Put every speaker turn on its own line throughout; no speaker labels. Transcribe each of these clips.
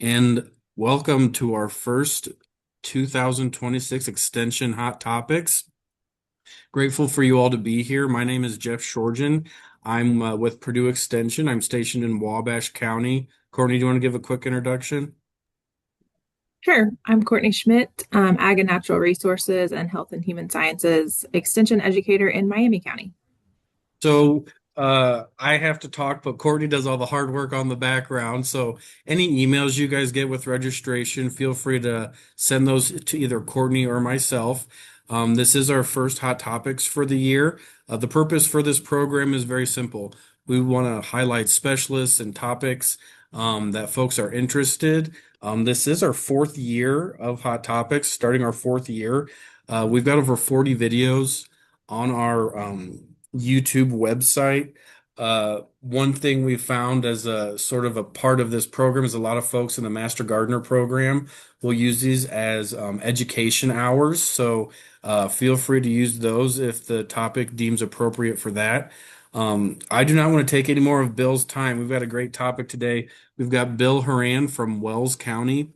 And welcome to our first 2026 Extension Hot Topics. Grateful for you all to be here. My name is Jeff Shorgen. I'm with Purdue Extension. I'm stationed in Wabash County. Courtney, do you want to give a quick introduction?
Sure. I'm Courtney Schmidt, Ag and Natural Resources and Health and Human Sciences Extension Educator in Miami County.
So I have to talk, but Courtney does all the hard work on the background. So any emails you guys get with registration, feel free to send those to either Courtney or myself. This is our first Hot Topics for the year. The purpose for this program is very simple. We want to highlight specialists and topics that folks are interested. This is our fourth year of Hot Topics, starting our fourth year. We've got over 40 videos on our YouTube website. One thing we found as a sort of a part of this program is a lot of folks in the Master Gardener program will use these as education hours. So feel free to use those if the topic deems appropriate for that. I do not want to take any more of Bill's time. We've got a great topic today. We've got Bill Horan from Wells County,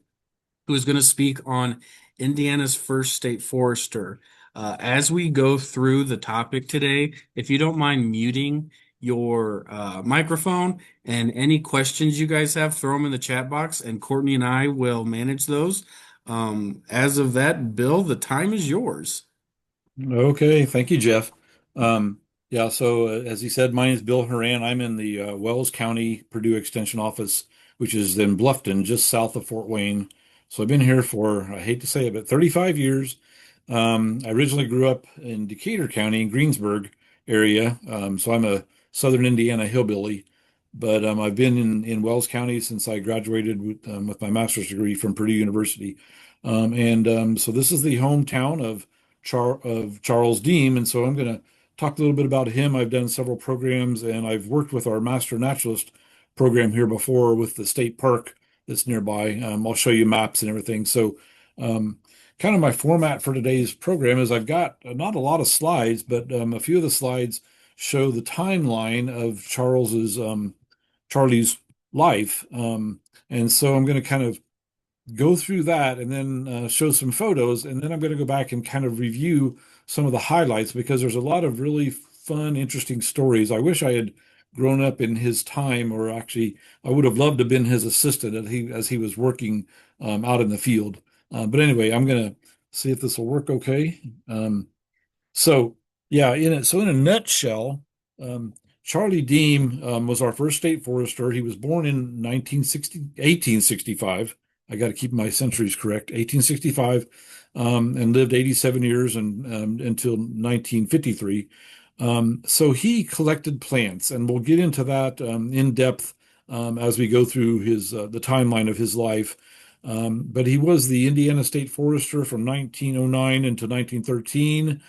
who is going to speak on Indiana's first state forester. As we go through the topic today, if you don't mind muting your microphone and any questions you guys have, throw them in the chat box, and Courtney and I will manage those. As of that, Bill, the time is yours.
Okay, thank you, Jeff. Yeah, so as he said, my name is Bill Horan. I'm in the Wells County Purdue Extension Office, which is in Bluffton, just south of Fort Wayne. So I've been here for, I hate to say it, but 35 years. I originally grew up in Decatur County in Greensburg area. So I'm a Southern Indiana hillbilly, but I've been in Wells County since I graduated with my master's degree from Purdue University. So this is the hometown of Charles Deam, and so I'm going to talk a little bit about him. I've done several programs, and I've worked with our Master Naturalist program here before with the state park that's nearby. I'll show you maps and everything. So, kind of my format for today's program is I've got not a lot of slides, but a few of the slides show the timeline of Charlie's life. And so I'm going to kind of go through that and then show some photos. And then I'm going to go back and kind of review some of the highlights because there's a lot of really fun, interesting stories. I wish I had grown up in his time, or actually, I would have loved to have been his assistant as he was working out in the field. But anyway, I'm going to see if this will work okay. So, yeah, in a nutshell, um, Charlie Deem was our first state forester. He was born in 1865. I got to keep my centuries correct. 1865, and lived 87 years until 1953. So he collected plants, and we'll get into that in depth as we go through the timeline of his life. But he was the Indiana State Forester from 1909 into 1913.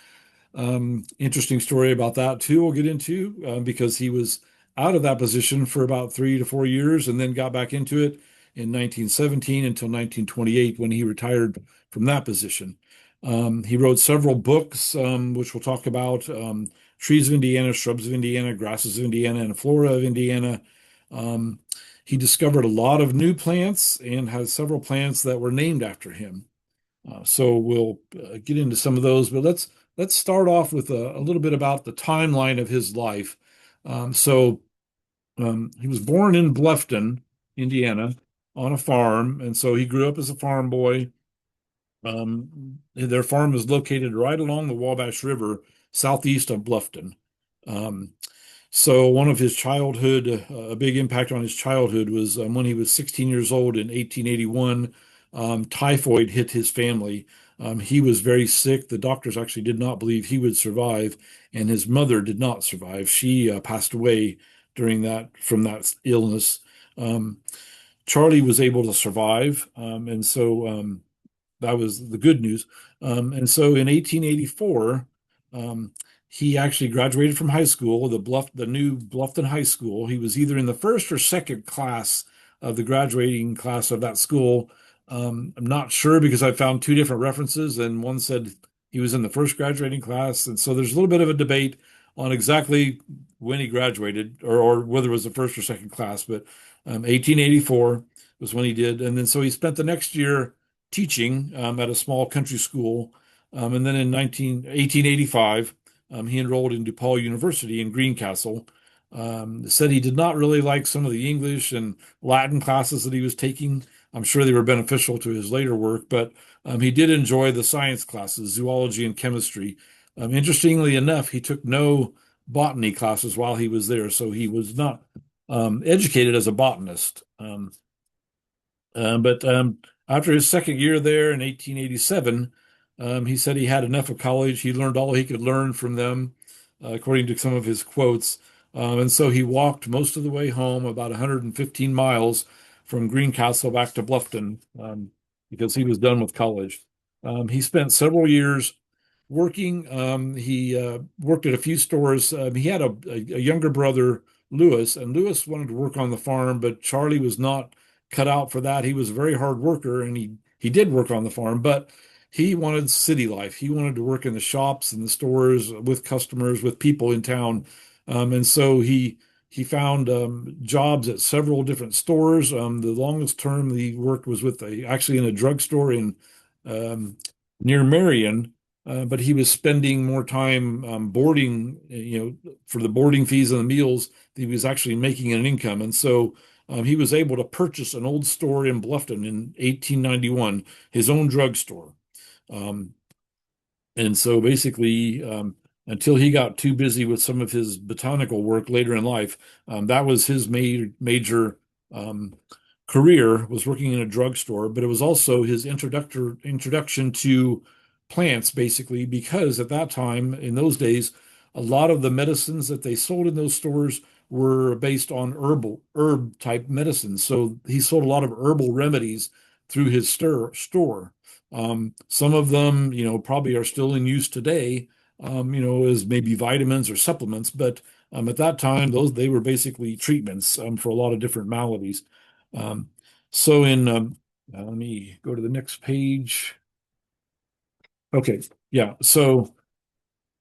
Interesting story about that too. We'll get into because he was out of that position for about 3 to 4 years and then got back into it in 1917 until 1928 when he retired from that position. He wrote several books, which we'll talk about: Trees of Indiana, Shrubs of Indiana, Grasses of Indiana, and Flora of Indiana. Um, he discovered a lot of new plants and has several plants that were named after him. So we'll get into some of those, but let's start off with a little bit about the timeline of his life. He was born in Bluffton, Indiana, on a farm, and so he grew up as a farm boy. Their farm is located right along the Wabash River, southeast of Bluffton. Um, so one of his childhood, a big impact on his childhood was when he was 16 years old in 1881, typhoid hit his family. He was very sick. The doctors actually did not believe he would survive, and his mother did not survive. She passed away from that illness. Um, Charlie was able to survive, and so that was the good news. And so in 1884, um, he actually graduated from high school, the new Bluffton High School. He was either in the first or second class of the graduating class of that school. I'm not sure because I found two different references, and one said he was in the first graduating class, and so there's a little bit of a debate on exactly when he graduated or whether it was the first or second class. But 1884 was when he did. And then so he spent the next year teaching at a small country school. And then in 1885, he enrolled in DePaul University in Greencastle. Said he did not really like some of the English and Latin classes that he was taking. I'm sure they were beneficial to his later work, but he did enjoy the science classes, zoology and chemistry. Interestingly enough, he took no botany classes while he was there, so he was not educated as a botanist. But after his second year there in 1887, he said he had enough of college. He learned all he could learn from them, according to some of his quotes. And so he walked most of the way home, about 115 miles from Greencastle back to Bluffton, because he was done with college. He spent several years working. He worked at a few stores. He had a younger brother, Lewis, and Lewis wanted to work on the farm, but Charlie was not cut out for that. He was a very hard worker, and he did work on the farm, but he wanted city life. He wanted to work in the shops and the stores with customers, with people in town, and so he found jobs at several different stores. The longest term he worked was with actually in a drugstore in near Marion. But he was spending more time boarding, for the boarding fees and the meals. He was actually making an income. And so he was able to purchase an old store in Bluffton in 1891, his own drugstore. Um, and so basically, until he got too busy with some of his botanical work later in life, that was his major um, career, was working in a drugstore. But it was also his introduction to plants, basically, because at that time, in those days, a lot of the medicines that they sold in those stores were based on herb type medicines. So he sold a lot of herbal remedies through his store. Some of them, probably are still in use today, as maybe vitamins or supplements. But at that time, they were basically treatments for a lot of different maladies. Um, so let me go to the next page. Okay, yeah. So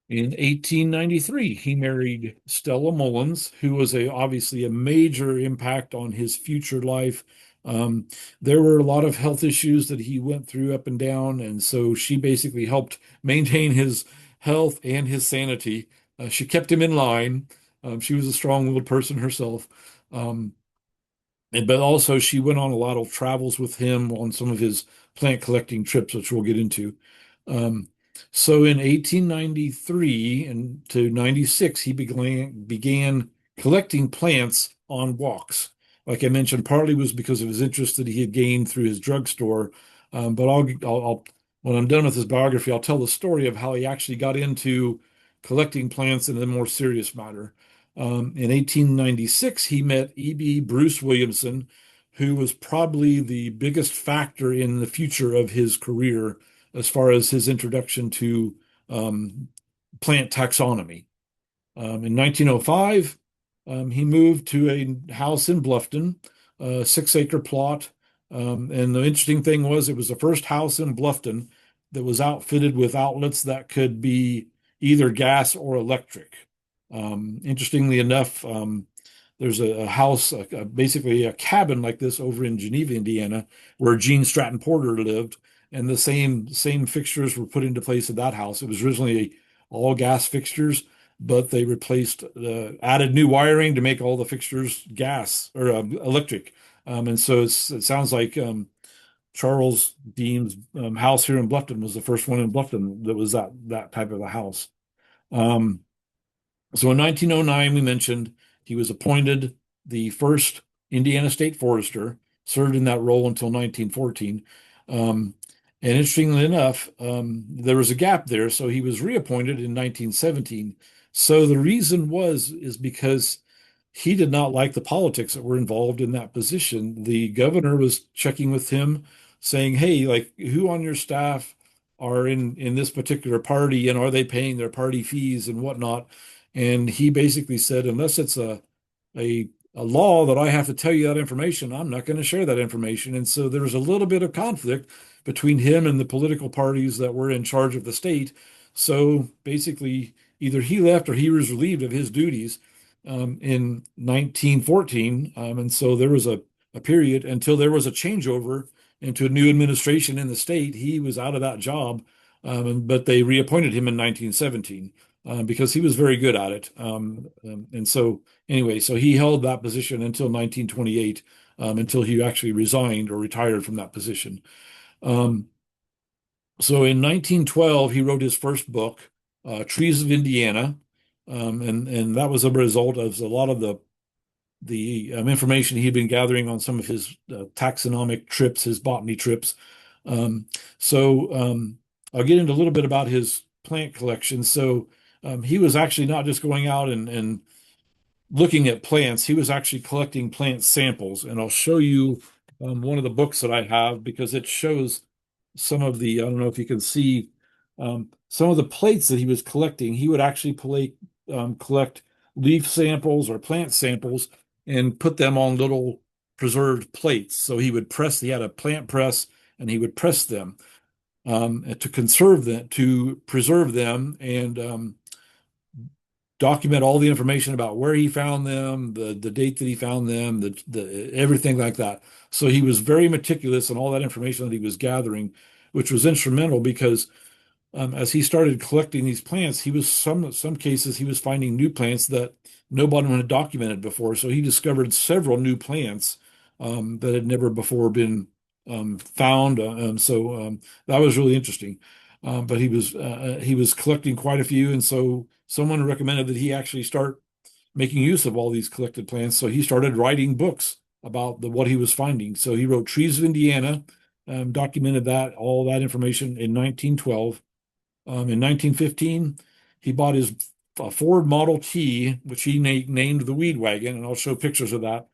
in 1893, he married Stella Mullins, who was obviously a major impact on his future life. Um, there were a lot of health issues that he went through up and down, and so she basically helped maintain his health and his sanity. She kept him in line. She was a strong-willed person herself. Um, but also she went on a lot of travels with him on some of his plant collecting trips, which we'll get into. Um, so in 1893 and to 96, he began collecting plants on walks. Like I mentioned, partly was because of his interest that he had gained through his drugstore. But when I'm done with his biography, I'll tell the story of how he actually got into collecting plants in a more serious matter. In 1896, he met E.B. Bruce Williamson, who was probably the biggest factor in the future of his career as far as his introduction to um, plant taxonomy. In 1905, he moved to a house in Bluffton, a 6-acre plot. And the interesting thing was, it was the first house in Bluffton that was outfitted with outlets that could be either gas or electric. Interestingly enough, there's a house, basically a cabin like this over in Geneva, Indiana, where Gene Stratton Porter lived, and the same fixtures were put into place at that house. It was originally all gas fixtures, but they added new wiring to make all the fixtures gas or electric. And so it sounds like Charles Deam's house here in Bluffton was the first one in Bluffton that was that type of a house. Um, so in 1909, we mentioned he was appointed the first Indiana State Forester, served in that role until 1914. Um, and interestingly enough, there was a gap there, so he was reappointed in 1917. So the reason is because he did not like the politics that were involved in that position. The governor was checking with him, saying, "Hey, like, who on your staff are in this particular party, and are they paying their party fees and whatnot?" And he basically said, "Unless it's a law that I have to tell you that information, I'm not going to share that information." And so there was a little bit of conflict between him and the political parties that were in charge of the state. So basically, either he left or he was relieved of his duties in 1914. And so there was a period until there was a changeover into a new administration in the state. He was out of that job, but they reappointed him in 1917 because he was very good at it. And so anyway, so he held that position until 1928, until he actually resigned or retired from that position. So in 1912, he wrote his first book, Trees of Indiana, and that was a result of a lot of the information he'd been gathering on some of his taxonomic trips, his botany trips. Um, so I'll get into a little bit about his plant collection. So he was actually not just going out and looking at plants, he was actually collecting plant samples. And I'll show you one of the books that I have because it shows some of the, I don't know if you can see some of the plates that he was collecting. He would actually collect leaf samples or plant samples and put them on little preserved plates. So he had a plant press and he would press them to conserve them, to preserve them, and document all the information about where he found them, the date that he found them, the everything like that. So he was very meticulous in all that information that he was gathering, which was instrumental because as he started collecting these plants, he was some cases he was finding new plants that nobody had documented before. So he discovered several new plants that had never before been found. So that was really interesting. But he was collecting quite a few, and so someone recommended that he actually start making use of all these collected plants. So he started writing books about what he was finding. So he wrote Trees of Indiana, documented all that information in 1912. In 1915, he bought his Ford Model T, which he named the Weed Wagon, and I'll show pictures of that.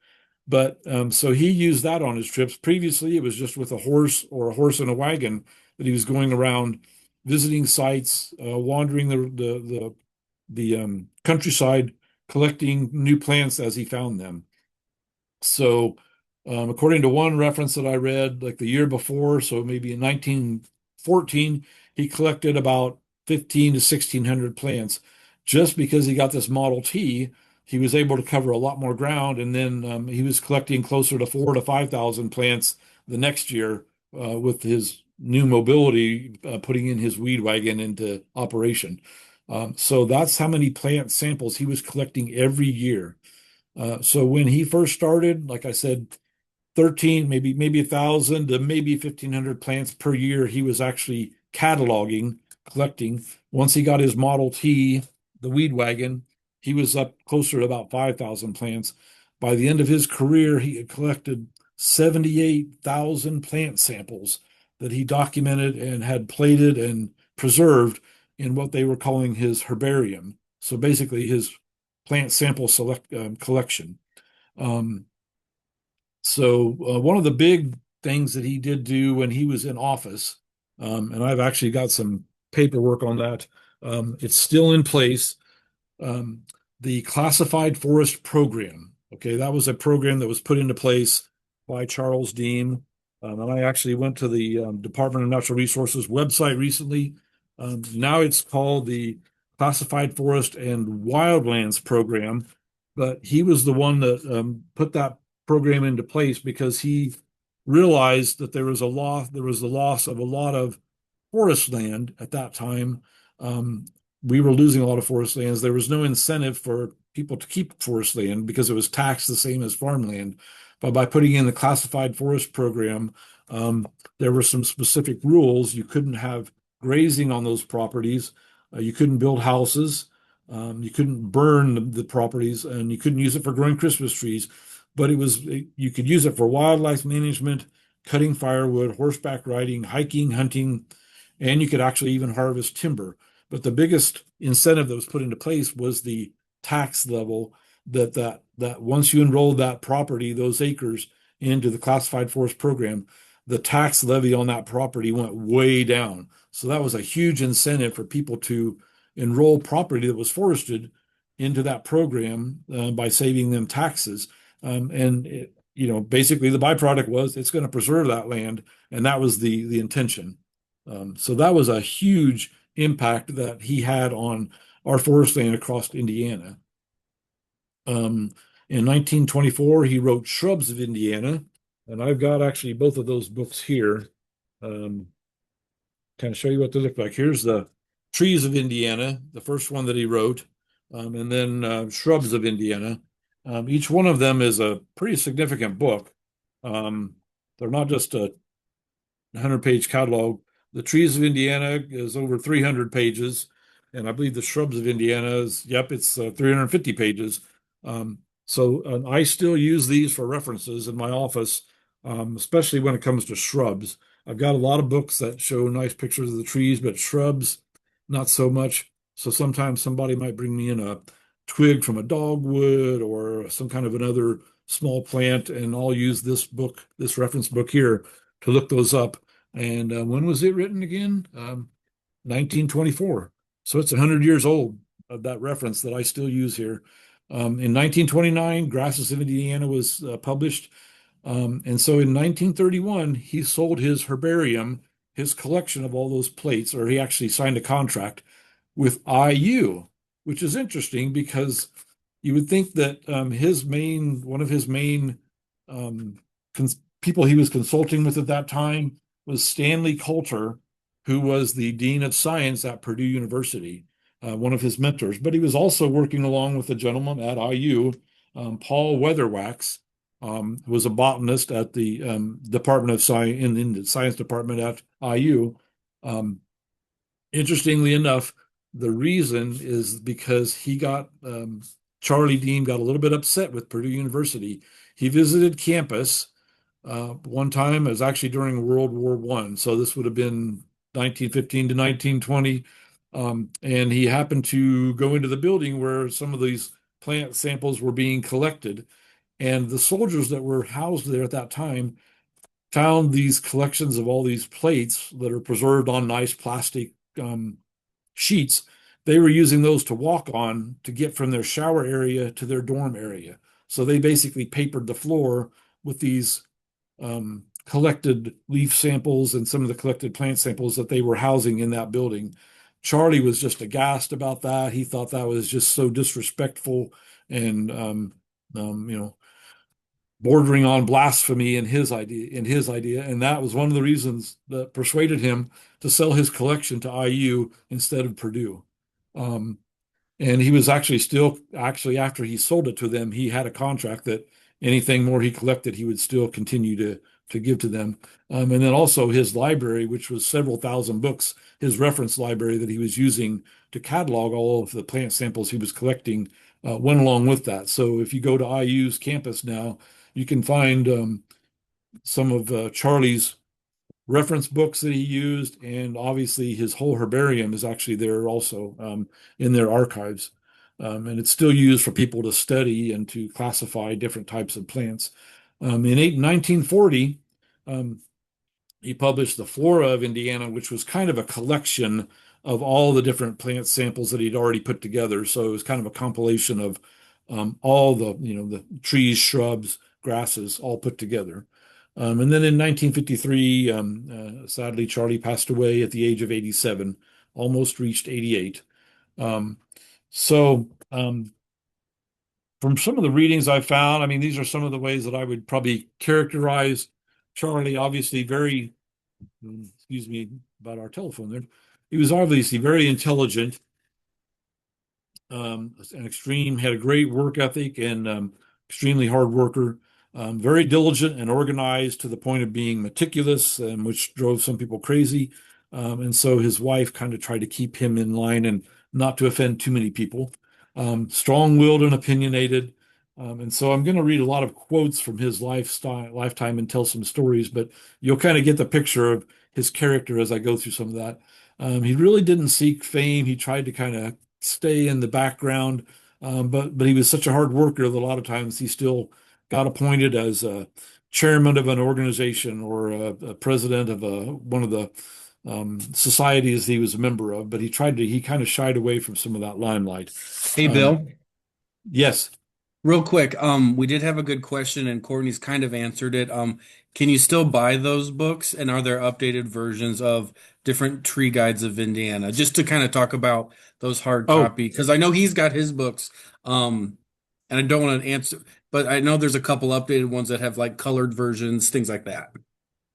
But so he used that on his trips. Previously, it was just with a horse or a horse and a wagon that he was going around visiting sites, wandering the countryside, collecting new plants as he found them. So, according to one reference that I read, like the year before, so maybe in 1914, he collected about 15 to 1600 plants. Just because he got this Model T, he was able to cover a lot more ground, and then he was collecting closer to 4 to 5,000 plants the next year with his new mobility, putting in his weed wagon into operation. So that's how many plant samples he was collecting every year. So when he first started, like I said, 13, maybe 1,000 to maybe 1,500 plants per year, he was actually cataloging, collecting. Once he got his Model T, the weed wagon, he was up closer to about 5,000 plants. By the end of his career, he had collected 78,000 plant samples that he documented and had plated and preserved in what they were calling his herbarium. So basically, his plant sample collection. So one of the big things that he did do when he was in office, and I've actually got some paperwork on that. It's still in place. The Classified Forest Program. Okay, that was a program that was put into place by Charles Deam. And I actually went to the Department of Natural Resources website recently. Now it's called the Classified Forest and Wildlands Program, but he was the one that put that program into place because he realized that there was the loss of a lot of forest land at that time. We were losing a lot of forest lands. There was no incentive for people to keep forest land because it was taxed the same as farmland. But by putting in the classified forest program, there were some specific rules. You couldn't have grazing on those properties. You couldn't build houses. You couldn't burn the properties, and you couldn't use it for growing Christmas trees. But you could use it for wildlife management, cutting firewood, horseback riding, hiking, hunting, and you could actually even harvest timber. But the biggest incentive that was put into place was the tax level that once you enrolled that property, those acres, into the classified forest program, the tax levy on that property went way down. So that was a huge incentive for people to enroll property that was forested into that program by saving them taxes. Basically the byproduct was it's going to preserve that land, and that was the intention. So that was a huge impact that he had on our forest land across Indiana. In 1924, he wrote Shrubs of Indiana, And I've got actually both of those books here. Um, kind of show you what they look like. Here's the Trees of Indiana, the first one that he wrote, and then Shrubs of Indiana. Each one of them is a pretty significant book. Um, they're not just a 100-page catalog. The Trees of Indiana is over 300 pages, and I believe the Shrubs of Indiana is, yep, it's 350 pages. So I still use these for references in my office, especially when it comes to shrubs. I've got a lot of books that show nice pictures of the trees, but shrubs, not so much. So sometimes somebody might bring me in a twig from a dogwood or some kind of another small plant, and I'll use this book, this reference book here, to look those up. And when was it written again? 1924. So it's 100 years old of that reference that I still use here. In 1929, Grasses of Indiana was published. And so in 1931, he sold his herbarium, his collection of all those plates, or he actually signed a contract with IU, which is interesting because you would think that one of his main people he was consulting with at that time was Stanley Coulter, who was the dean of science at Purdue University, one of his mentors. But he was also working along with a gentleman at IU, Paul Weatherwax, who was a botanist at the Department of Science in the science department at IU. Um, Interestingly enough, the reason is because Charlie Deam got a little bit upset with Purdue University. He visited campus one time. It was actually during World War I, so this would have been 1915 to 1920. And he happened to go into the building where some of these plant samples were being collected. And the soldiers that were housed there at that time found these collections of all these plates that are preserved on nice plastic sheets. They were using those to walk on to get from their shower area to their dorm area. So they basically papered the floor with these collected leaf samples and some of the collected plant samples that they were housing in that building. Charlie was just aghast about that. He thought that was just so disrespectful and you know, bordering on blasphemy in his idea, and that was one of the reasons that persuaded him to sell his collection to IU instead of Purdue. Um, and he was actually after he sold it to them, he had a contract that anything more he collected, he would still continue to give to them. And then also his library, which was several thousand books, his reference library that he was using to catalog all of the plant samples he was collecting, went along with that. So if you go to IU's campus now, you can find some of Charlie's reference books that he used, and obviously his whole herbarium is actually there also in their archives. And it's still used for people to study and to classify different types of plants. In 1940, um, he published The Flora of Indiana, which was kind of a collection of all the different plant samples that he'd already put together. So it was kind of a compilation of all the trees, shrubs, grasses, all put together. And then in 1953, sadly, Charlie passed away at the age of 87, almost reached 88. Um, so from some of the readings I found, I mean, these are some of the ways that I would probably characterize Charlie. Obviously, excuse me about our telephone there. He was obviously very intelligent, had a great work ethic, and extremely hard worker, very diligent and organized to the point of being meticulous, and which drove some people crazy. And so his wife kind of tried to keep him in line and not to offend too many people. Strong-willed and opinionated. And so I'm going to read a lot of quotes from his lifetime and tell some stories, but you'll kind of get the picture of his character as I go through some of that. He really didn't seek fame. He tried to kind of stay in the background, but he was such a hard worker that a lot of times he still got appointed as a chairman of an organization or a president of one of the societies he was a member of. But he kind of shied away from some of that limelight.
Hey,
Um,
Bill.
yes.
Real quick, we did have a good question and Courtney's kind of answered it. Can you still buy those books and are there updated versions of different tree guides of Indiana? Just to kind of talk about those hard
Oh,
copy, because I know he's got his books. And I don't want to answer. but I know there's a couple updated ones that have like colored versions, things like that.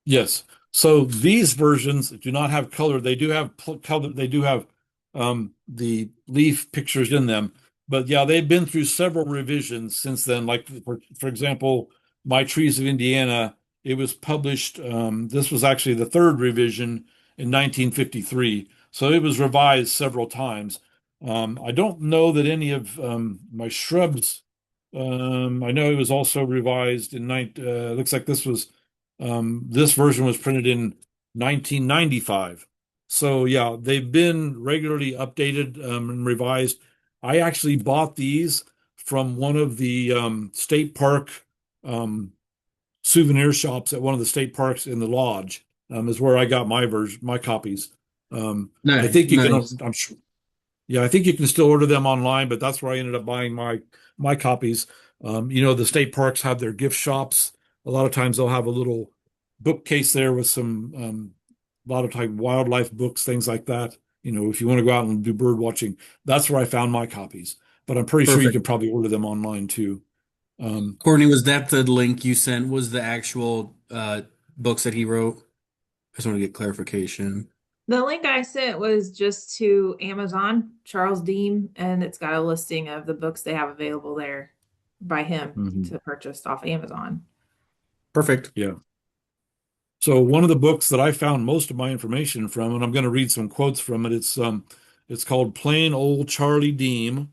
Yes. So these versions do not have color. They do have color. They do have the leaf pictures in them. But yeah, they've been through several revisions since then. Like for example, My Trees of Indiana, it was published. This was actually the third revision in 1953. So it was revised several times. I don't know that any of my shrubs. I know it was also revised in looks like this version was printed in 1995. So yeah, they've been regularly updated and revised. I actually bought these from one of the state park um, souvenir shops at one of the state parks in the lodge. Is where I got my copies. I
Nice,
think you can.
nice.
I'm sure. Yeah, I think you can still order them online, but that's where I ended up buying my copies. The state parks have their gift shops. A lot of times they'll have a little bookcase there with some a lot of time wildlife books, things like that. If you want to go out and do bird watching, that's where I found my copies. But I'm pretty sure you
Perfect.
can probably order them online too. Um,
Courtney, was that the link you sent? Was the actual books that he wrote? I just want to get clarification.
The link I sent was just to Amazon, Charles Deam, and it's got a listing of the books they have available there by him
mhm.
to purchase off Amazon.
Perfect.
Yeah. So one of the books that I found most of my information from, and I'm going to read some quotes from it. It's called Plain Old Charlie Deam.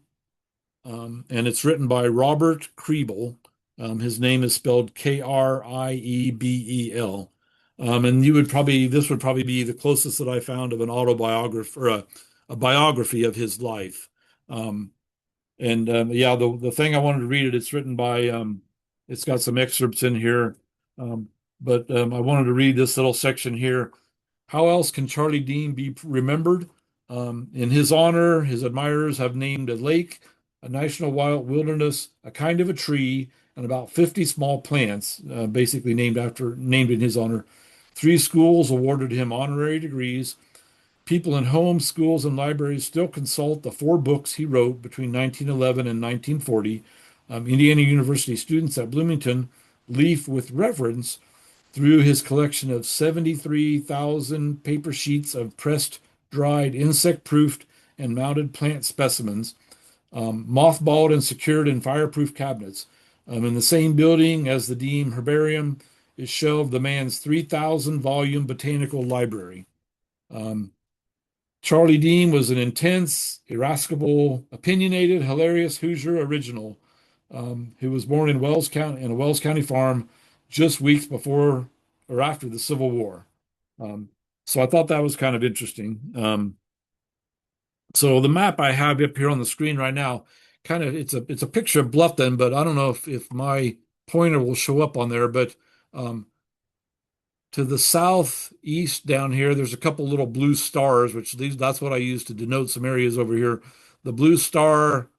And it's written by Robert Kriebel. His name is spelled Kriebel. And this would probably be the closest that I found of an autobiography or a biography of his life. Um, and yeah, the thing I wanted to read it's written by, it's got some excerpts in here. Um, but I wanted to read this little section here. How else can Charlie Dean be remembered? In his honor, his admirers have named a lake, a national wild wilderness, a kind of a tree, and about 50 small plants, basically named in his honor. 3 schools awarded him honorary degrees. People in homes, schools, and libraries still consult the 4 books he wrote between 1911 and 1940. Indiana University students at Bloomington leaf with reverence through his collection of 73,000 paper sheets of pressed, dried, insect-proofed, and mounted plant specimens, mothballed and secured in fireproof cabinets. In the same building as the Deam Herbarium is shelved the man's 3,000 volume botanical library. Um, Charlie Dean was an intense, irascible, opinionated, hilarious Hoosier original who was born in Wells County in a Wells County farm just weeks before or after the Civil War. Um, so I thought that was kind of interesting. So the map I have up here on the screen right now, kind of it's a picture of Bluffton, but I don't know if my pointer will show up on there. But um, to the southeast down here, there's a couple little blue stars, that's what I use to denote some areas over here. The blue star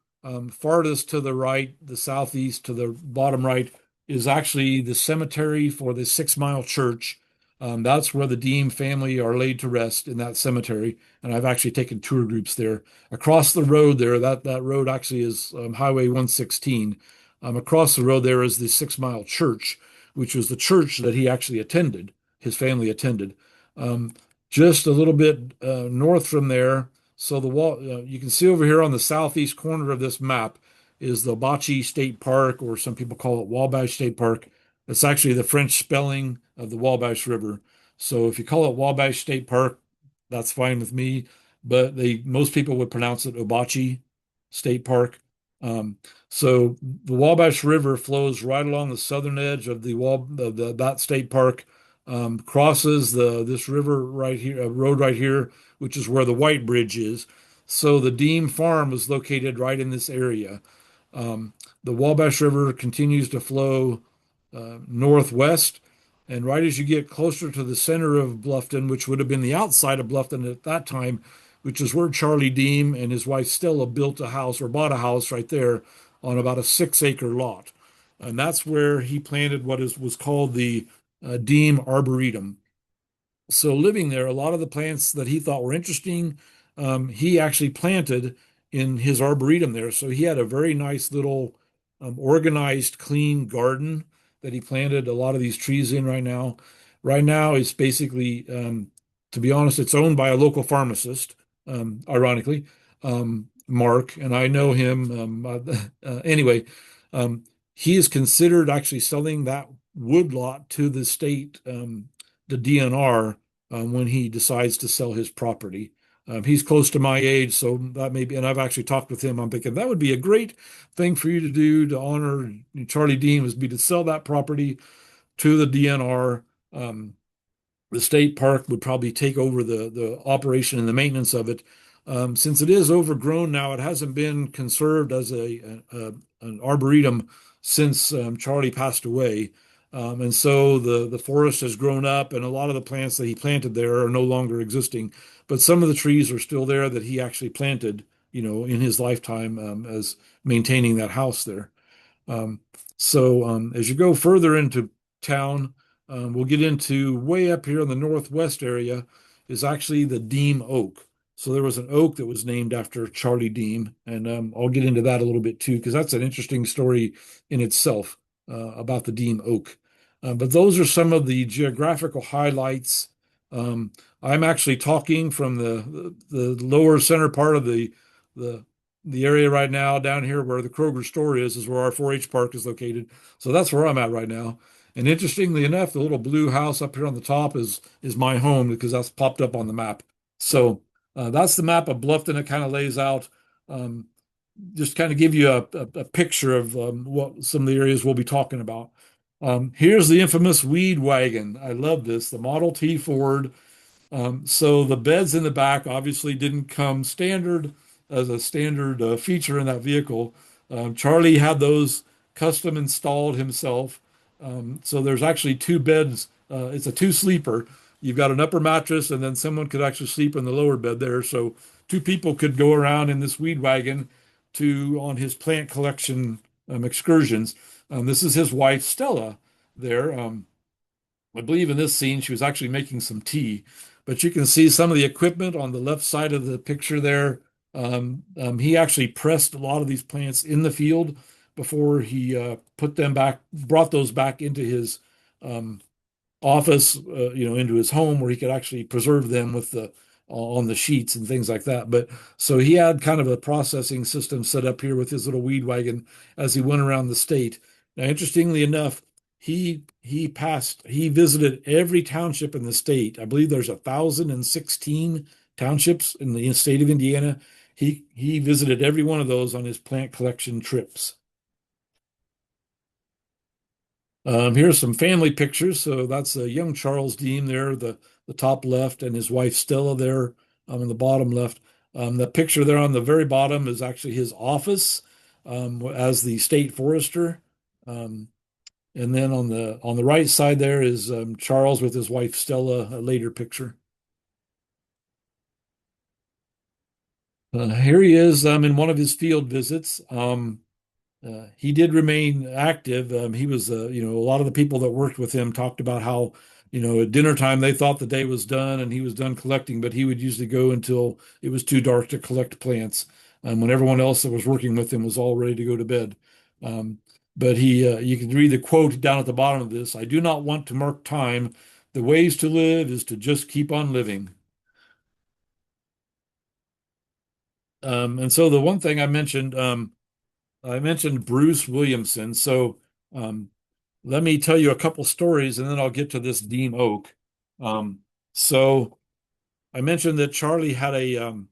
farthest to the right, the southeast to the bottom right, is actually the cemetery for the 6 Mile Church. That's where the Dean family are laid to rest in that cemetery, and I've actually taken tour groups there. Across the road there, that road actually is Highway 116. Across the road there is the 6 Mile Church, which was the church that he actually attended his family attended. Um, just a little bit north from there, so the wall you can see over here on the southeast corner of this map is the Bocce State Park, or some people call it Wabash State Park. It's actually the French spelling of the Wabash River. So if you call it Wabash State Park, that's fine with me. But most people would pronounce it Obachi State Park. Um, so the Wabash River flows right along the southern edge of that state park, crosses this river right here, road right here, which is where the White Bridge is. So the Deam Farm was located right in this area. Um, the Wabash River continues to flow northwest, and right as you get closer to the center of Bluffton, which would have been the outside of Bluffton at that time, which is where Charlie Deam and his wife Stella built a house or bought a house right there on about a 6-acre lot. And that's where he planted was called the Deam Arboretum. So living there, a lot of the plants that he thought were interesting, he actually planted in his arboretum there. So he had a very nice little organized, clean garden that he planted a lot of these trees in right now. Right now, it's basically, to be honest, it's owned by a local pharmacist, ironically, Mark, and I know him. Anyway, um, he is considered actually selling that wood lot to the state, the DNR, when he decides to sell his property. He's close to my age, so that may be, and I've actually talked with him. I'm thinking that would be a great thing for you to do to honor Charlie Deam, is be to sell that property to the DNR. The state park would probably take over the operation and the maintenance of it. Since it is overgrown now, it hasn't been conserved as an arboretum since Charlie passed away. And so the forest has grown up, and a lot of the plants that he planted there are no longer existing. But some of the trees are still there that he actually planted, in his lifetime, as maintaining that house there. Um, so as you go further into town, we'll get into way up here in the northwest area is actually the Deam Oak. So there was an oak that was named after Charlie Deam, and I'll get into that a little bit too, because that's an interesting story in itself about the Deam Oak. But those are some of the geographical highlights. Um, I'm actually talking from the lower center part of the the area right now down here where the Kroger store is where our 4-H park is located. So that's where I'm at right now. And interestingly enough, the little blue house up here on the top is my home because that's popped up on the map. So that's the map of Bluffton. It kind of lays out, um, just kind of give you a picture of what some of the areas we'll be talking about. Here's the infamous weed wagon. I love this, the Model T Ford. So the beds in the back obviously didn't come standard as a standard feature in that vehicle. Charlie had those custom installed himself. So there's actually two beds. It's a two-sleeper. You've got an upper mattress, and then someone could actually sleep in the lower bed there. So two people could go around in this weed wagon on his plant collection excursions. This is his wife, Stella, there. I believe in this scene, she was actually making some tea, but you can see some of the equipment on the left side of the picture there. He actually pressed a lot of these plants in the field before he put them back, brought those back into his um, office, into his home where he could actually preserve them with the on the sheets and things like that. But so he had kind of a processing system set up here with his little weed wagon as he went around the state. Now, interestingly enough, he visited every township in the state. I believe there's 1,016 townships in the state of Indiana. He visited every one of those on his plant collection trips. Here's some family pictures. So that's a young Charles Deam there, the top left, and his wife Stella there in the bottom left. The picture there on the very bottom is actually his office as the state forester. And then on the right side there is Charles with his wife Stella, a later picture. Here he is in one of his field visits. He did remain active. He was, a lot of the people that worked with him talked about how, at dinner time they thought the day was done and he was done collecting, but he would usually go until it was too dark to collect plants, when everyone else that was working with him was all ready to go to bed. Um, but you can read the quote down at the bottom of this: "I do not want to mark time. The ways to live is to just keep on living." And so the one thing I mentioned Bruce Williamson. So um, let me tell you a couple stories and then I'll get to this Dean Oak. Um, so I mentioned that Charlie had a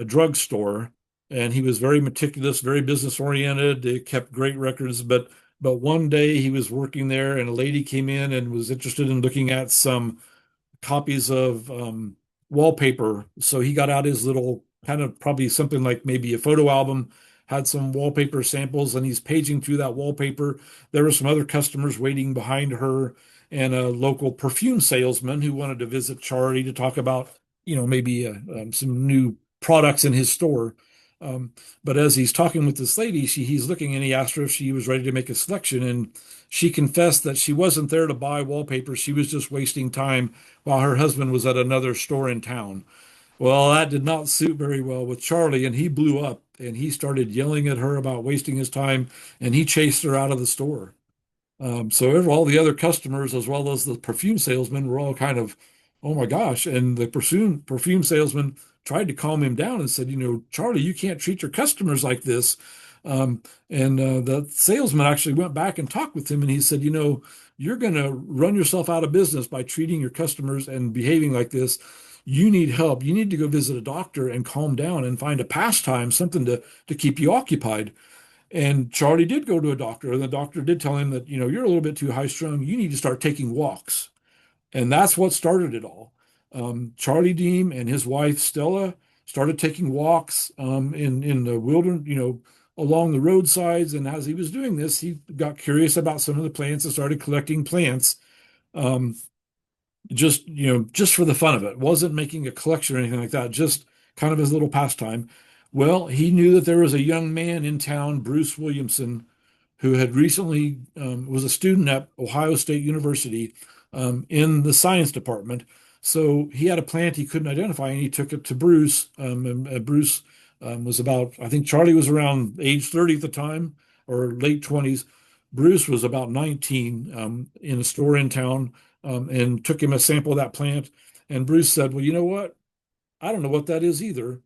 drugstore and he was very meticulous, very business oriented. He kept great records, but one day he was working there and a lady came in and was interested in looking at some copies of wallpaper. So he got out his little kind of probably something like maybe a photo album, had some wallpaper samples, and he's paging through that wallpaper. There were some other customers waiting behind her and a local perfume salesman who wanted to visit Charlie to talk about, maybe some new products in his store. Um, but as he's talking with this lady, he's looking and he asked her if she was ready to make a selection. And she confessed that she wasn't there to buy wallpaper. She was just wasting time while her husband was at another store in town. Well, that did not suit very well with Charlie, and he blew up and he started yelling at her about wasting his time, and he chased her out of the store. All the other customers, as well as the perfume salesman, were all kind of, oh my gosh. And the perfume salesman tried to calm him down and said, Charlie, you can't treat your customers like this. The salesman actually went back and talked with him, and he said, you're going to run yourself out of business by treating your customers and behaving like this. You need help. You need to go visit a doctor and calm down and find a pastime, something to keep you occupied. And Charlie did go to a doctor, and the doctor did tell him that, you're a little bit too high strung. You need to start taking walks. And that's what started it all. Charlie Deam and his wife Stella started taking walks in the wilderness, along the roadsides. And as he was doing this, he got curious about some of the plants and started collecting plants. Um, just for the fun of it. Wasn't making a collection or anything like that, just kind of his little pastime. Well, he knew that there was a young man in town, Bruce Williamson, who had recently was a student at Ohio State University in the science department. So he had a plant he couldn't identify, and he took it to Bruce. Bruce was about, I think Charlie was around age 30 at the time, or late 20s. Bruce was about 19 in a store in town, and took him a sample of that plant. And Bruce said, well, you know what? I don't know what that is either.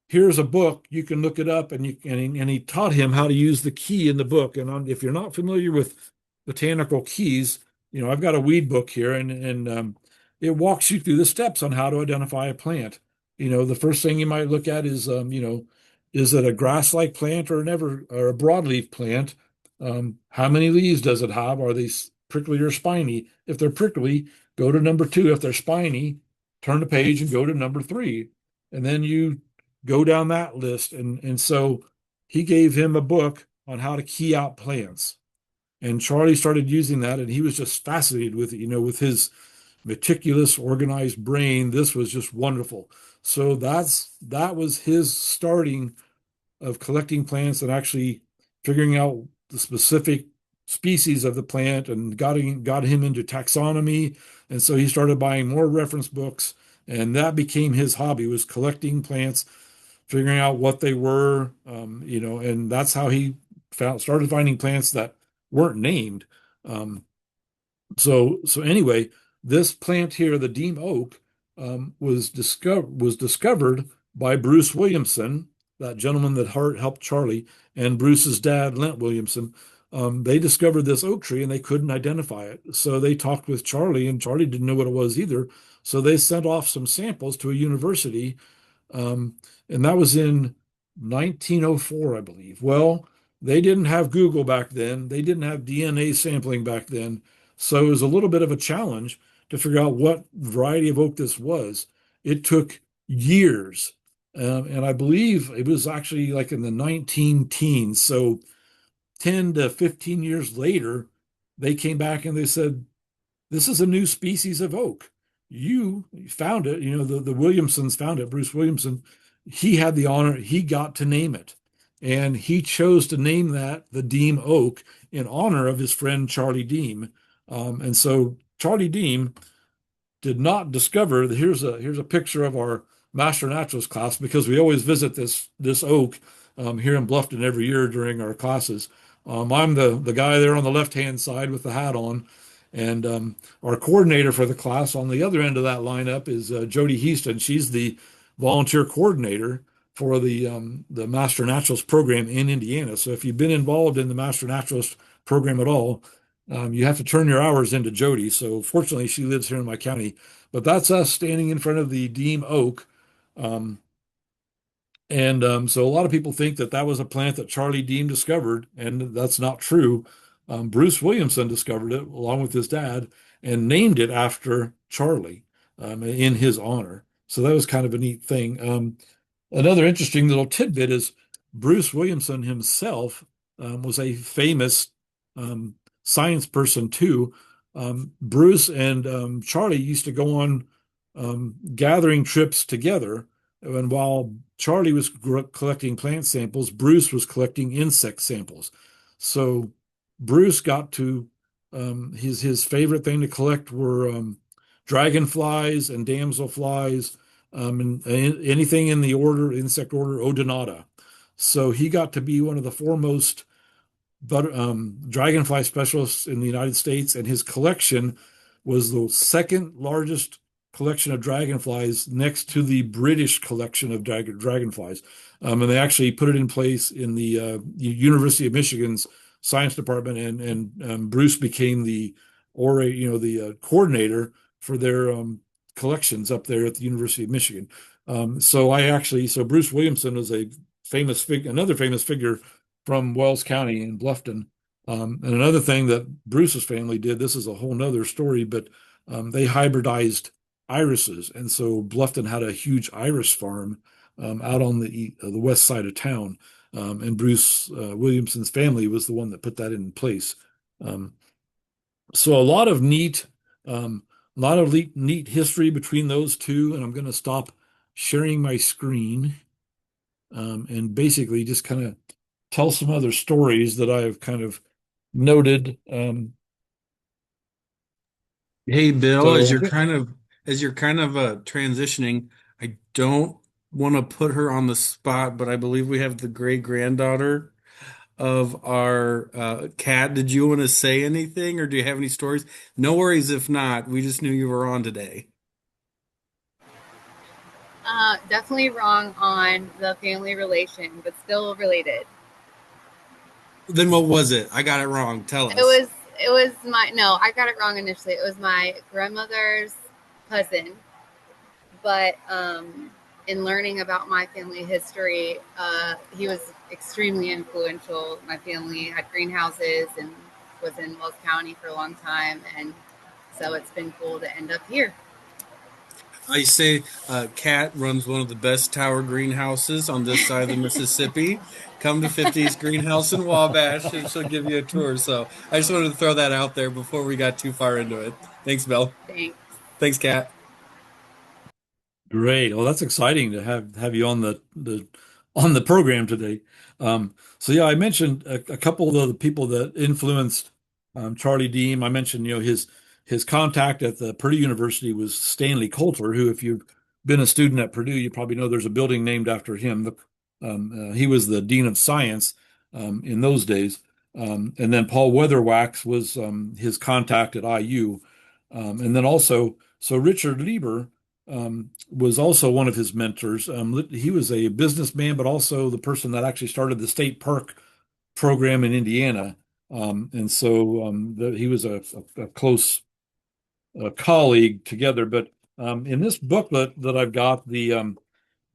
Here's a book, you can look it up. And he taught him how to use the key in the book. And if you're not familiar with botanical keys, I've got a weed book here, and it walks you through the steps on how to identify a plant. The first thing you might look at is, is it a grass-like plant or a broadleaf plant? How many leaves does it have? Are they prickly or spiny? If they're prickly, go to number 2. If they're spiny, turn the page and go to number 3. And then you go down that list. And so he gave him a book on how to key out plants. And Charlie started using that, and he was just fascinated with it, with his meticulous, organized brain. This was just wonderful. So that was his starting of collecting plants and actually figuring out the specific species of the plant, and got him into taxonomy. And so he started buying more reference books, and that became his hobby, was collecting plants, figuring out what they were, and that's how he started finding plants that weren't named. Um, so anyway, this plant here, the Deam oak, was discovered by Bruce Williamson, that gentleman that helped Charlie, and Bruce's dad, Lent Williamson. They discovered this oak tree and they couldn't identify it. So they talked with Charlie, and Charlie didn't know what it was either. So they sent off some samples to a university, um, and that was in 1904, I believe. Well, they didn't have Google back then. They didn't have DNA sampling back then. So it was a little bit of a challenge to figure out what variety of oak this was. It took years. And I believe it was actually like in the 19 teens. So 10 to 15 years later, they came back and they said, this is a new species of oak. You found it, the Williamsons found it, Bruce Williamson. He had the honor, he got to name it. And he chose to name that the Deam oak in honor of his friend Charlie Deam. And so Charlie Deam did not discover. Here's a picture of our Master Naturalist class, because we always visit this oak here in Bluffton every year during our classes. I'm the guy there on the left-hand side with the hat on, and our coordinator for the class on the other end of that lineup is Jody Heaston. She's the volunteer coordinator for the Master Naturalist program in Indiana. So if you've been involved in the Master Naturalist program at all, you have to turn your hours into Jody. So fortunately, she lives here in my county. But that's us standing in front of the Deam oak. Um, so a lot of people think that was a plant that Charlie Deam discovered, and that's not true. Bruce Williamson discovered it along with his dad and named it after Charlie, in his honor. So that was kind of a neat thing. Another interesting little tidbit is Bruce Williamson himself was a famous um, science person too. Bruce and Charlie used to go on gathering trips together. And while Charlie was collecting plant samples, Bruce was collecting insect samples. So Bruce got to his favorite thing to collect were dragonflies and damselflies, and anything in the insect order Odonata. So he got to be one of the foremost dragonfly specialists in the United States, and his collection was the second largest collection of dragonflies next to the British collection of dragonflies. And they actually put it in place in the University of Michigan's science department, and Bruce became the coordinator for their collections up there at the University of Michigan. So Bruce Williamson was another famous figure from Wells County in Bluffton. And another thing that Bruce's family did, this is a whole nother story, but they hybridized irises. And so Bluffton had a huge iris farm out on the west side of town. And Bruce Williamson's family was the one that put that in place. Um, so a lot of neat history between those two. And I'm going to stop sharing my screen and basically just kind of tell some other stories that I have kind of noted.
Hey Bill,
So
as you're kind of transitioning, I don't want to put her on the spot, but I believe we have the great granddaughter of our cat. Did you want to say anything, or do you have any stories? No worries if not. We just knew you were on today.
Definitely wrong on the family relation, but still related.
Then what was it? I got it wrong. Tell
It
us.
was it was my no, I got it wrong initially. It was my grandmother's cousin, but in learning about my family history, he was extremely influential. My family had greenhouses and was in Wells County for a long time, and so it's been cool to end up here.
I say Kat runs one of the best tower greenhouses on this side of the Mississippi. Come to 50's Greenhouse in Wabash and she'll give you a tour. So I just wanted to throw that out there before we got too far into it. Thanks, Bill.
Thanks.
Thanks, Kat.
great. Well, that's exciting to have you on the program today. So yeah, I mentioned a couple of the people that influenced Charlie Deam. I mentioned, his contact at the Purdue University was Stanley Coulter, who, if you've been a student at Purdue, you probably know there's a building named after him. He was the dean of science in those days. And then Paul Weatherwax was his contact at IU. And then also, so Richard Lieber was also one of his mentors. He was a businessman, but also the person that actually started the state park program in Indiana. He was a close colleague together. But in this booklet that I've got, the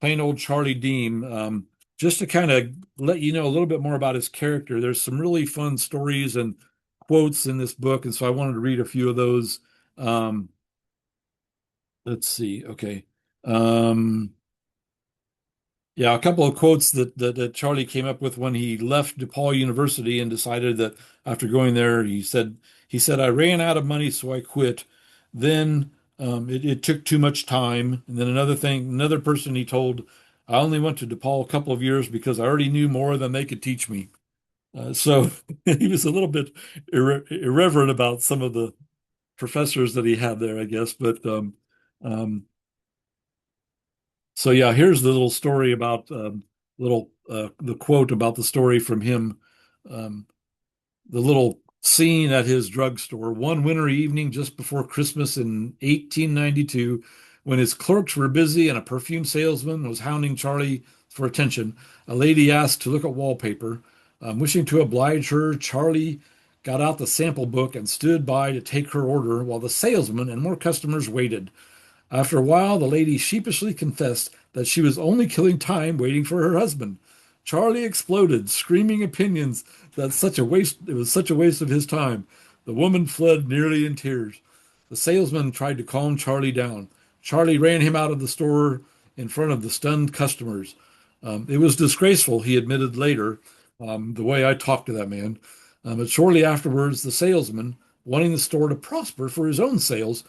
plain old Charlie Deam, just to kind of let you know a little bit more about his character, there's some really fun stories and quotes in this book. And so I wanted to read a few of those. Um, let's see. Okay. Um, yeah, a couple of quotes that Charlie came up with when he left DePaul University and decided that after going there, he said, I ran out of money, so I quit. Then it took too much time. And then another person he told, I only went to DePaul a couple of years because I already knew more than they could teach me. So he was a little bit irreverent about some of the professors that he had there, I guess. But um, so yeah, here's the little story about the quote about the story from him. Um, the little scene at his drugstore one winter evening just before Christmas in 1892, when his clerks were busy and a perfume salesman was hounding Charlie for attention. A lady asked to look at wallpaper. Wishing to oblige her, Charlie got out the sample book and stood by to take her order while the salesman and more customers waited. After a while, the lady sheepishly confessed that she was only killing time waiting for her husband. Charlie exploded, screaming opinions that it was such a waste of his time. The woman fled nearly in tears. The salesman tried to calm Charlie down. Charlie ran him out of the store in front of the stunned customers. It was disgraceful, he admitted later, the way I talked to that man. But shortly afterwards, the salesman, wanting the store to prosper for his own sales,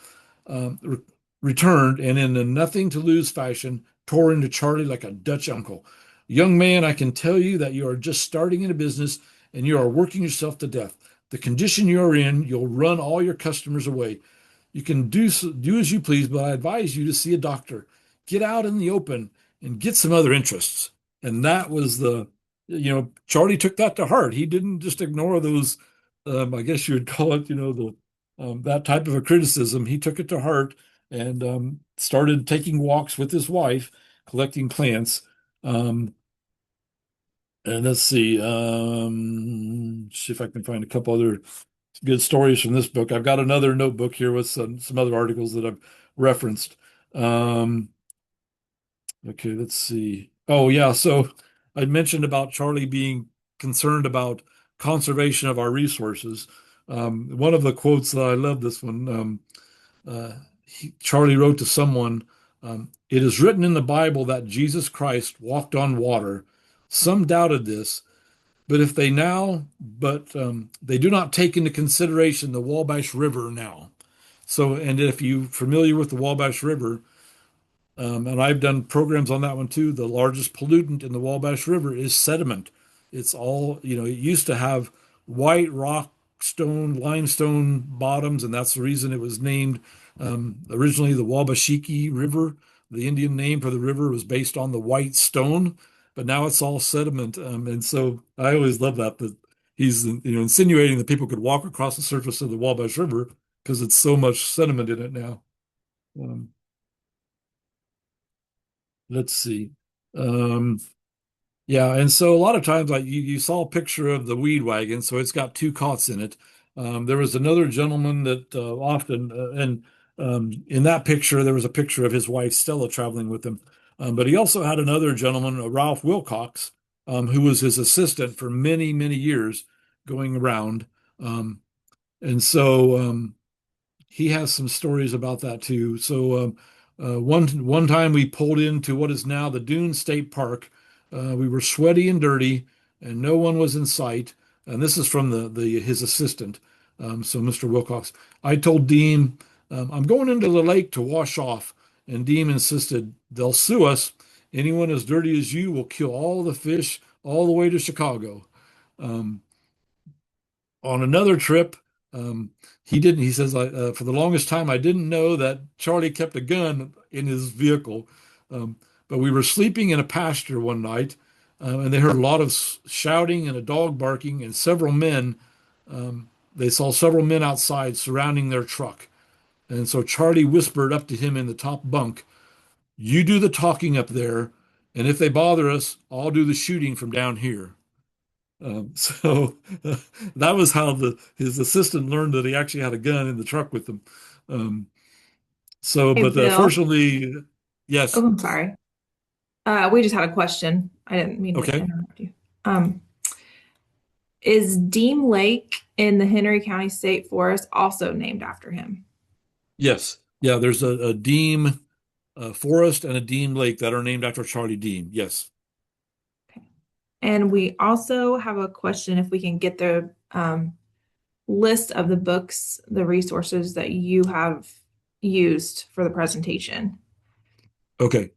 re- returned and, in a nothing to lose fashion, tore into Charlie like a Dutch uncle. Young man, I can tell you that you are just starting in a business and you are working yourself to death. The condition you are in, you'll run all your customers away. You can do as you please, but I advise you to see a doctor. get out in the open and get some other interests. And that was Charlie took that to heart. He didn't just ignore those, I guess you would call it, that type of a criticism. He took it to heart and started taking walks with his wife, collecting plants. Um, and let's see if I can find a couple other good stories from this book. I've got another notebook here with some other articles that I've referenced. Um, okay, let's see. Oh yeah, so I mentioned about Charlie being concerned about conservation of our resources. One of the quotes that I love this one. Uh, Charlie wrote to someone, "It is written in the Bible that Jesus Christ walked on water. Some doubted this, but they do not take into consideration the Wabash River now." So, and if you're familiar with the Wabash River, and I've done programs on that one too, the largest pollutant in the Wabash River is sediment. It's all, it used to have white rock, stone, limestone bottoms, and that's the reason it was named originally the Wabashiki River. The Indian name for the river was based on the white stone, but now it's all sediment. And so I always love that he's, insinuating that people could walk across the surface of the Wabash River because it's so much sediment in it now. Um, let's see. Um, yeah, and so a lot of times, like you saw a picture of the weed wagon, so it's got two cots in it. There was another gentleman that often, and in that picture, there was a picture of his wife Stella traveling with him. But he also had another gentleman, Ralph Wilcox, who was his assistant for many, many years, going around. Um, and so he has some stories about that too. So one time we pulled into what is now the Dune State Park. We were sweaty and dirty, and no one was in sight. And this is from the his assistant, so Mr. Wilcox. I told Deam, I'm going into the lake to wash off, and Deam insisted they'll sue us. Anyone as dirty as you will kill all the fish all the way to Chicago. Um, on another trip, um, he didn't. He says, for the longest time, I didn't know that Charlie kept a gun in his vehicle. Um, but we were sleeping in a pasture one night, and they heard a lot of shouting and a dog barking, and several men. They saw several men outside surrounding their truck. And so Charlie whispered up to him in the top bunk, "You do the talking up there, and if they bother us, I'll do the shooting from down here." So that was how his assistant learned that he actually had a gun in the truck with him. Um,
Hey,
but
Bill.
fortunately, yes.
Oh, I'm sorry. We just had a question. I didn't mean to
Okay.
interrupt you. Um, is Deem Lake in the Henry County State Forest also named after him?
Yes. Yeah, there's a Deam forest and a Deam lake that are named after Charlie Deam. Yes.
Okay. And we also have a question if we can get the list of the books, the resources that you have used for the presentation.
Okay.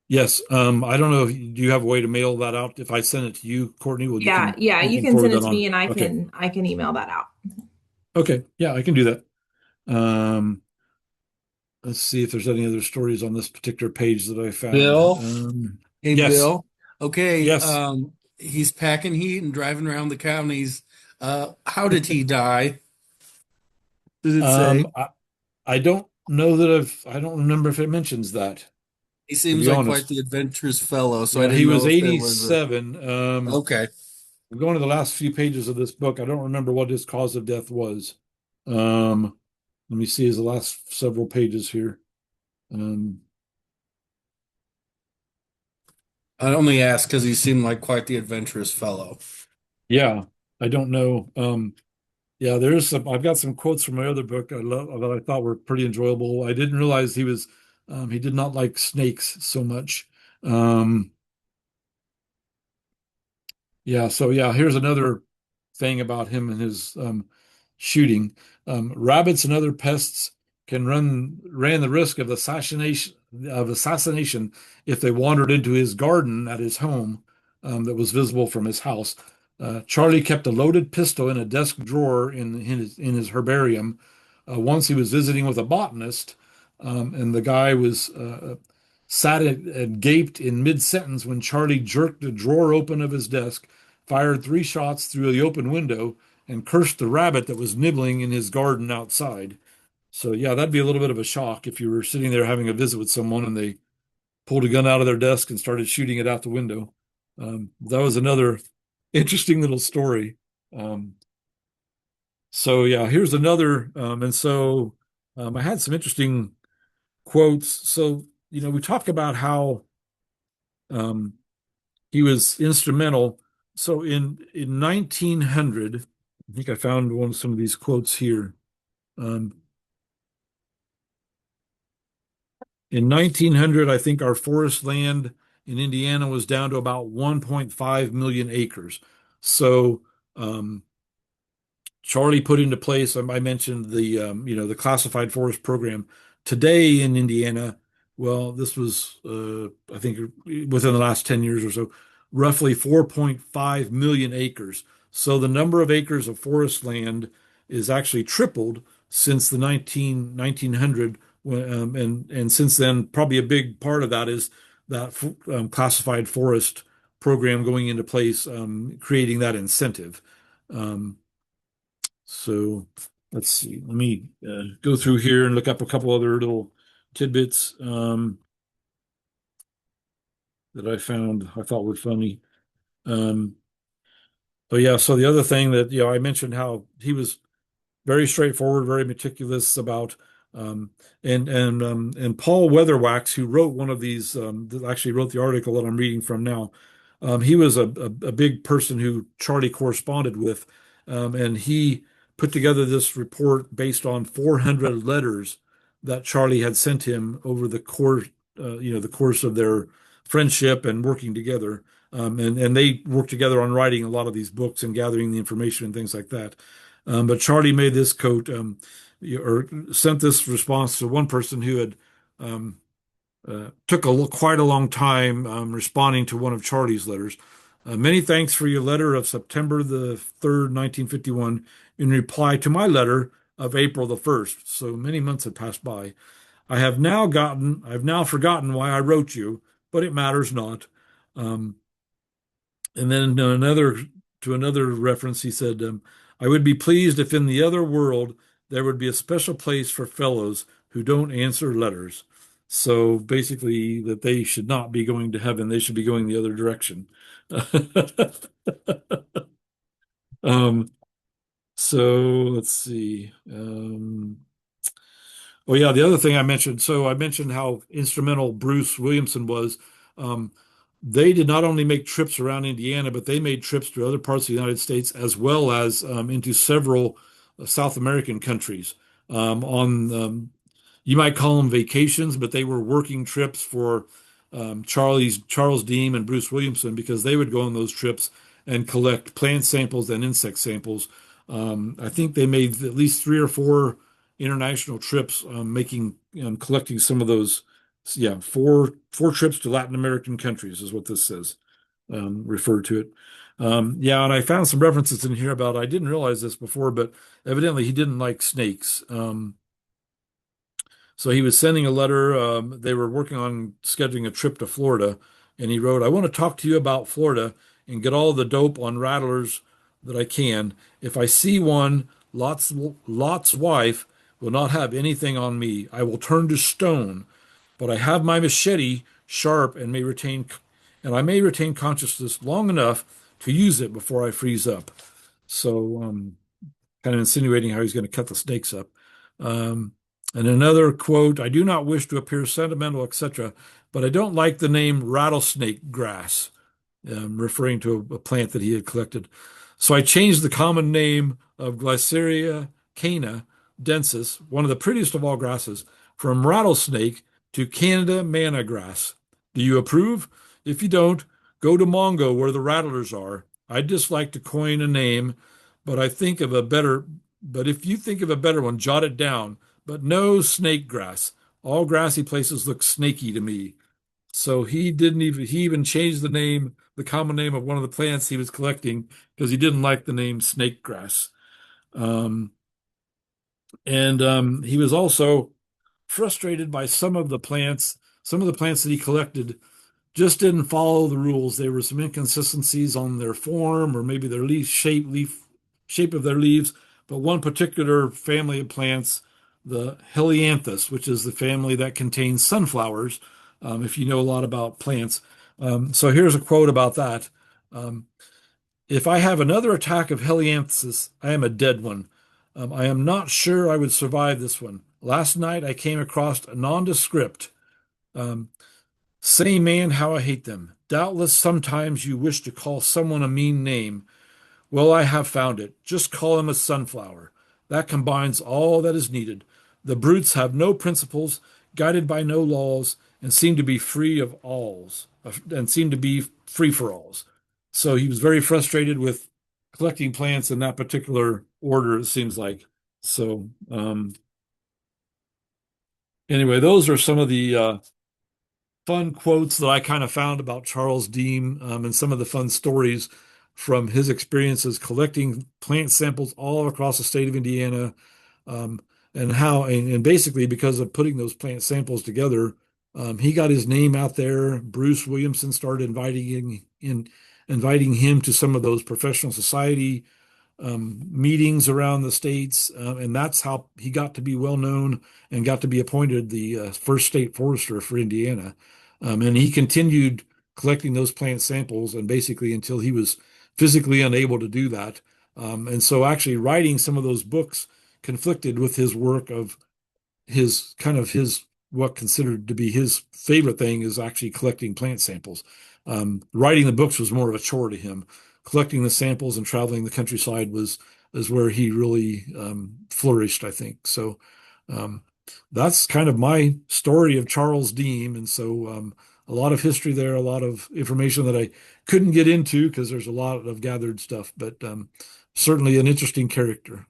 Yes. I don't know if do you have a way to mail that out? If I send it to you, Courtney, well,
Yeah,
you
you
can
can
forward
send it
that
to
on.
me and
Okay.
I can email that out.
Okay. Yeah, I can do that. Um, let's see if there's any other stories on this particular page that I found.
Bill, hey
Yes.
Bill. Okay,
Yes.
he's packing heat and driving around the counties. How did he die? Did it say?
Um, I, I don't know I don't remember if it mentions that,
He
to
seems
be
like quite
honest.
the adventurous fellow, so I
Yeah, he
didn't know
was
if there was a.
87.
Okay.
I'm going to the last few pages of this book. I don't remember what his cause of death was. Um, let me see his last several pages here. Um,
I only asked because he seemed like quite the adventurous fellow.
yeah, I don't know. Yeah, I've got some quotes from my other book I love that I thought were pretty enjoyable. I didn't realize he did not like snakes so much. Um, Yeah, so yeah, here's another thing about him and his shooting. Rabbits and other pests ran the risk of assassination if they wandered into his garden at his home that was visible from his house. Charlie kept a loaded pistol in a desk drawer in his herbarium. Once he was visiting with a botanist, and the guy was sat and gaped in mid-sentence when Charlie jerked a drawer open of his desk, fired 3 shots through the open window, and cursed the rabbit that was nibbling in his garden outside. So yeah, that'd be a little bit of a shock if you were sitting there having a visit with someone and they pulled a gun out of their desk and started shooting it out the window. That was another interesting little story. Um, so yeah, here's another. I had some interesting quotes. So, we talk about how um, he was instrumental. So in 1900, I think I found some of these quotes here. Um, in 1900, I think our forest land in Indiana was down to about 1.5 million acres. So um, Charlie put into place, I mentioned the classified forest program. Today in Indiana, well, this was, I think within the last 10 years or so, roughly 4.5 million acres. So the number of acres of forest land is actually tripled since the 1900, and since then, probably a big part of that is that classified forest program going into place, creating that incentive. Um, so let's see. Let me go through here and look up a couple other little tidbits that I found I thought were funny. Um, but yeah, so the other thing that I mentioned how he was very straightforward, very meticulous about and Paul Weatherwax, who wrote one of these, that actually wrote the article that I'm reading from now. He was a big person who Charlie corresponded with, and he put together this report based on 400 letters that Charlie had sent him over the course of their friendship and working together. And they worked together on writing a lot of these books and gathering the information and things like that. But Charlie made this coat, or sent this response to one person who had took quite a long time responding to one of Charlie's letters. Many thanks for your letter of September the 3rd, 1951, in reply to my letter of April the 1st. So many months had passed by. I've now forgotten why I wrote you, but it matters not. Um, and then another reference, he said, I would be pleased if in the other world there would be a special place for fellows who don't answer letters. So basically, that they should not be going to heaven, they should be going the other direction. Um, so let's see. Oh yeah, the other thing I mentioned. So I mentioned how instrumental Bruce Williamson was. Um, they did not only make trips around Indiana, but they made trips to other parts of the United States as well as into several South American countries. On You might call them vacations, but they were working trips for Charles Deam and Bruce Williamson, because they would go on those trips and collect plant samples and insect samples. I think they made at least 3 or 4 international trips, making collecting some of those. Yeah, four trips to Latin American countries is what this says, referred to it. Yeah, and I found some references in here about, I didn't realize this before, but evidently he didn't like snakes. So he was sending a letter. They were working on scheduling a trip to Florida, and he wrote, I want to talk to you about Florida and get all the dope on rattlers that I can. If I see one, Lot's wife will not have anything on me. I will turn to stone, but I have my machete sharp and I may retain consciousness long enough to use it before I freeze up. So, kind of insinuating how he's going to cut the snakes up. Um, and another quote, I do not wish to appear sentimental, etc., but I don't like the name rattlesnake grass, referring to a plant that he had collected. So I changed the common name of Glyceria cana densis, one of the prettiest of all grasses, from rattlesnake to Canada manna grass. Do you approve? If you don't, go to Mongo where the rattlers are. I'd just like to coin a name, but if you think of a better one, jot it down. But no snake grass. All grassy places look snaky to me. So he even changed the common name of one of the plants he was collecting, because he didn't like the name snake grass. Um, and he was also frustrated by some of the plants. some of the plants that he collected just didn't follow the rules. There were some inconsistencies on their form or maybe their leaf shape of their leaves. But one particular family of plants, the Helianthus, which is the family that contains sunflowers, if you know a lot about plants. So here's a quote about that. Um, if I have another attack of Helianthus, I am a dead one. I am not sure I would survive this one. Last night I came across a nondescript. Um, Say, man, how I hate them. Doubtless sometimes you wish to call someone a mean name. Well, I have found it. Just call him a sunflower. That combines all that is needed. The brutes have no principles, guided by no laws, and seem to be free of alls, and seem to be free for alls. So he was very frustrated with collecting plants in that particular order, it seems like. So, anyway, those are some of the fun quotes that I kind of found about Charles Deam, and some of the fun stories from his experiences collecting plant samples all across the state of Indiana, um, and how, and basically because of putting those plant samples together, he got his name out there. Bruce Williamson started inviting him to some of those professional society meetings around the states, and that's how he got to be well known and got to be appointed the first state forester for Indiana. And he continued collecting those plant samples, and basically until he was physically unable to do that. And so, actually, writing some of those books conflicted with his work of his what considered to be his favorite thing is actually collecting plant samples. Writing the books was more of a chore to him. Collecting the samples and traveling the countryside was is where he really flourished, I think. So um, that's kind of my story of Charles Deam, and so a lot of history there, a lot of information that I couldn't get into because there's a lot of gathered stuff, but certainly an interesting character.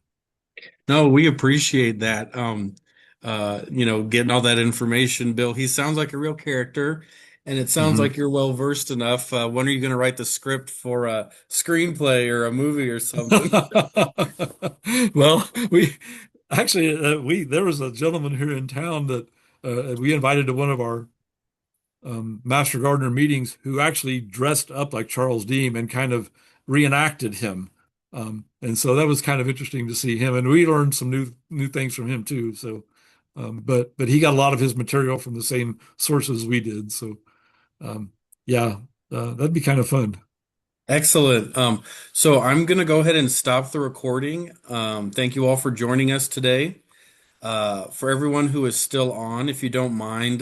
No, we appreciate that. Getting all that information, Bill. He sounds like a real character, and it sounds
Mhm.
like you're well versed enough. When are you going to write the script for a screenplay or a movie or something?
Well, we actually we there was a gentleman here in town that we invited to one of our Master Gardener meetings who actually dressed up like Charles Deam and kind of reenacted him. And so that was kind of interesting to see him, and we learned some new things from him too. So, but he got a lot of his material from the same sources we did. So, um, yeah, that'd be kind of fun.
Excellent. So I'm going to go ahead and stop the recording. Thank you all for joining us today. For everyone who is still on, if you don't mind,